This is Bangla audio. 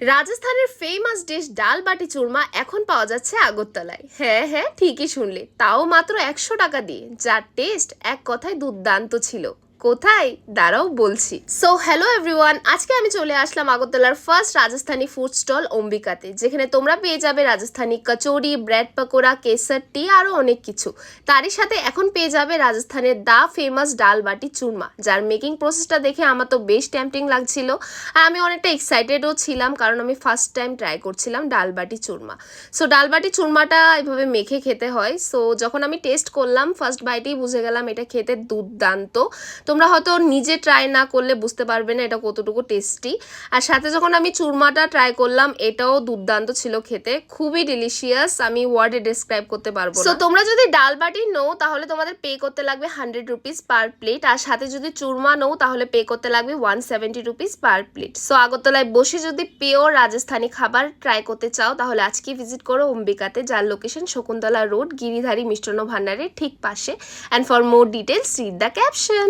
রাজস্থানের ফেমাস ডিশ ডাল বাটি চুরমা এখন পাওয়া যাচ্ছে আগরতলায়। হ্যাঁ হ্যাঁ, ঠিকই শুনলে, তাও মাত্র 100 টাকা দিয়ে, যার টেস্ট এক কথায় দুর্দান্ত ছিল। কোথায়, দাঁড়াও বলছি। সো হ্যালো এভরিওয়ান, আজকে আমি চলে আসলাম আগরতলার ফার্স্ট রাজস্থানি ফুড স্টল অম্বিকাতে, যেখানে তোমরা পেয়ে যাবে রাজস্থানি কচৌরি, ব্রেড পকোড়া, কেসার টি, আরও অনেক কিছু। তারই সাথে এখন পেয়ে যাবে রাজস্থানের দা ফেমাস ডাল বাটি চুরমা, যার মেকিং প্রসেসটা দেখে আমার তো বেশ টেম্পটিং লাগছিল। আর আমি অনেকটা এক্সাইটেডও ছিলাম, কারণ আমি ফার্স্ট টাইম ট্রাই করছিলাম ডাল বাটি চুরমা। সো ডাল বাটি চুরমাটা এভাবে মেখে খেতে হয়। সো যখন আমি টেস্ট করলাম, ফার্স্ট বাইটেই বুঝে গেলাম এটা খেতে দুর্দান্ত। তোমরা হয়তো নিজে ট্রাই না করলে বুঝতে পারবে না এটা কতটুকু টেস্টি। আর সাথে যখন আমি চুরমাটা ট্রাই করলাম, এটাও দুর্দান্ত ছিল খেতে, খুবই ডিলিশিয়াস, আমি ওয়ার্ডে ডিসক্রাইব করতে পারবো না। সো তোমরা যদি ডাল বাটি নাও তাহলে তোমাদের পে করতে লাগবে 100 রুপিস পার প্লেট, আর সাথে যদি চুরমা নাও তাহলে পে করতে লাগবে 170 রুপিস পার প্লেট। সো আগরতলায় বসে যদি পিওর রাজস্থানি খাবার ট্রাই করতে চাও তাহলে আজকে ভিজিট করো অম্বিকাতে, যার লোকেশন শকুন্তলা রোড, গিরিধারী মিষ্টান্ন ভান্ডারের ঠিক পাশে। And for more details read the caption.